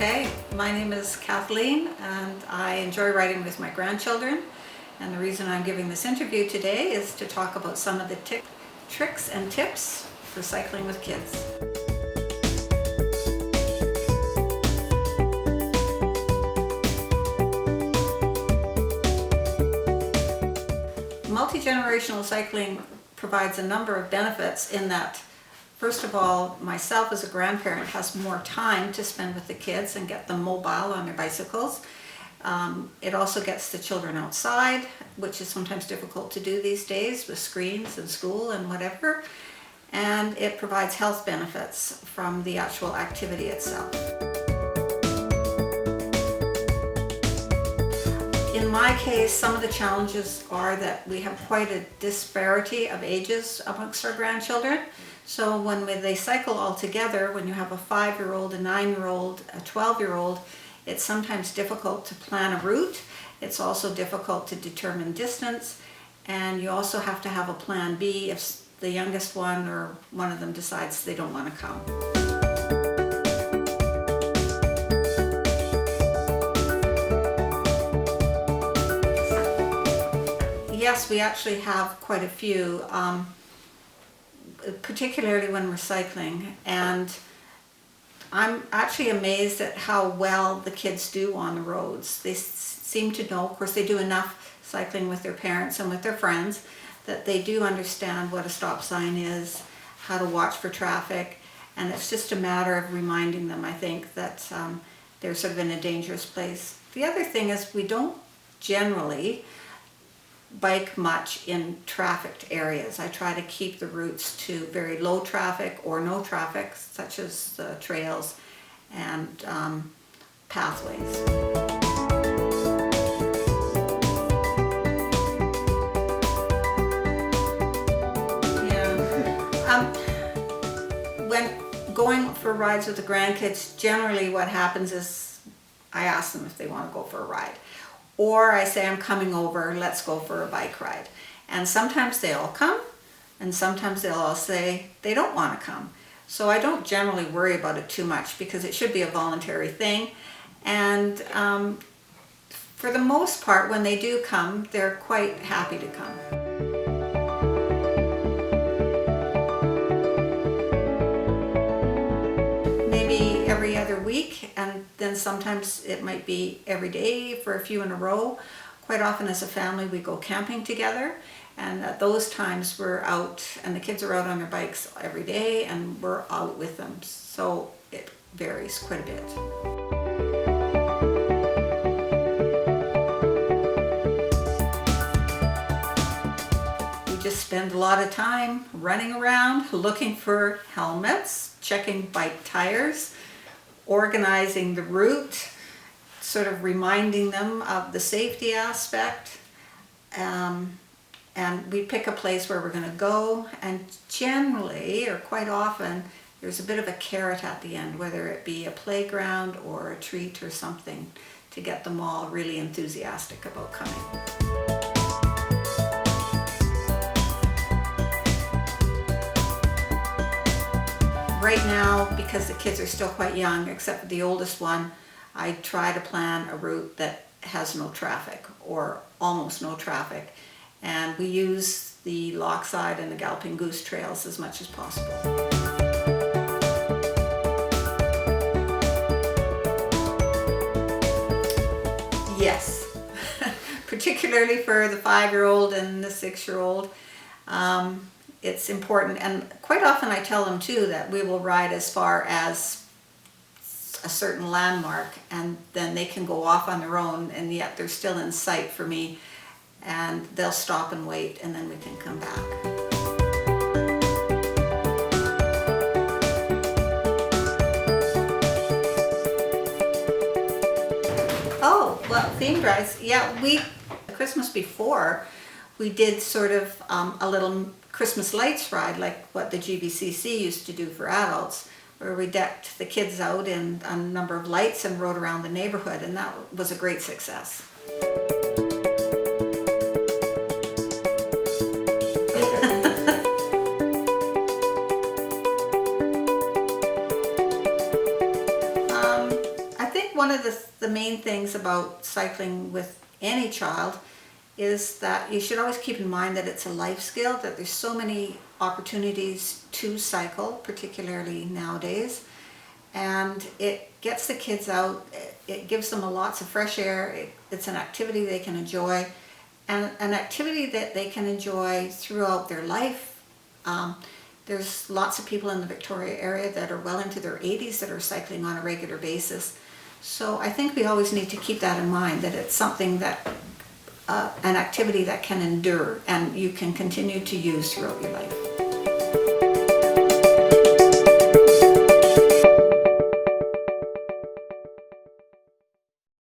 Okay, my name is Kathleen and I enjoy riding with my grandchildren. And the reason I'm giving this interview today is to talk about some of the tricks and tips for cycling with kids. Multi-generational cycling provides a number of benefits in that, first of all, myself as a grandparent has more time to spend with the kids and get them mobile on their bicycles. It also gets the children outside, which is sometimes difficult to do these days with screens and school and whatever. And it provides health benefits from the actual activity itself. In my case, some of the challenges are that we have quite a disparity of ages amongst our grandchildren. So when they cycle all together, when you have a 5-year-old, a 9-year-old, a 12-year-old, it's sometimes difficult to plan a route. It's also difficult to determine distance. And you also have to have a plan B if the youngest one or one of them decides they don't want to come. Yes, we actually have quite a few. Particularly when we're cycling, and I'm actually amazed at how well the kids do on the roads. They seem to know, of course they do enough cycling with their parents and with their friends, that they do understand what a stop sign is, how to watch for traffic, and it's just a matter of reminding them, I think, that they're sort of in a dangerous place. The other thing is we don't generally bike much in trafficked areas. I try to keep the routes to very low traffic or no traffic, such as the trails and pathways. When going for rides with the grandkids, generally what happens is I ask them if they want to go for a ride. Or I say, I'm coming over, let's go for a bike ride. And sometimes they all come, and sometimes they'll all say they don't want to come. So I don't generally worry about it too much because it should be a voluntary thing. And for the most part, when they do come, they're quite happy to come. Every other week, and then sometimes it might be every day for a few in a row. Quite often as a family we go camping together, and at those times we're out and the kids are out on their bikes every day and we're out with them, so it varies quite a bit. We just spend a lot of time running around looking for helmets, checking bike tires, organizing the route, sort of reminding them of the safety aspect, and we pick a place where we're going to go, and generally, or quite often, there's a bit of a carrot at the end, whether it be a playground or a treat or something, to get them all really enthusiastic about coming. Right now, because the kids are still quite young, except for the oldest one, I try to plan a route that has no traffic or almost no traffic. And we use the Lochside and the Galloping Goose trails as much as possible. Yes, particularly for the 5-year-old and the 6-year-old. It's important, and quite often I tell them too that we will ride as far as a certain landmark and then they can go off on their own, and yet they're still in sight for me, and they'll stop and wait and then we can come back. Oh, well, theme drives, yeah, Christmas before we did sort of a little Christmas lights ride, like what the GBCC used to do for adults, where we decked the kids out in a number of lights and rode around the neighborhood, and that was a great success. one of the main things about cycling with any child is that you should always keep in mind that it's a life skill, that there's so many opportunities to cycle, particularly nowadays. And it gets the kids out, it gives them lots of fresh air, it's an activity they can enjoy, and an activity that they can enjoy throughout their life. There's lots of people in the Victoria area that are well into their 80s that are cycling on a regular basis. So I think we always need to keep that in mind, that it's something that, an activity that can endure and you can continue to use throughout your life.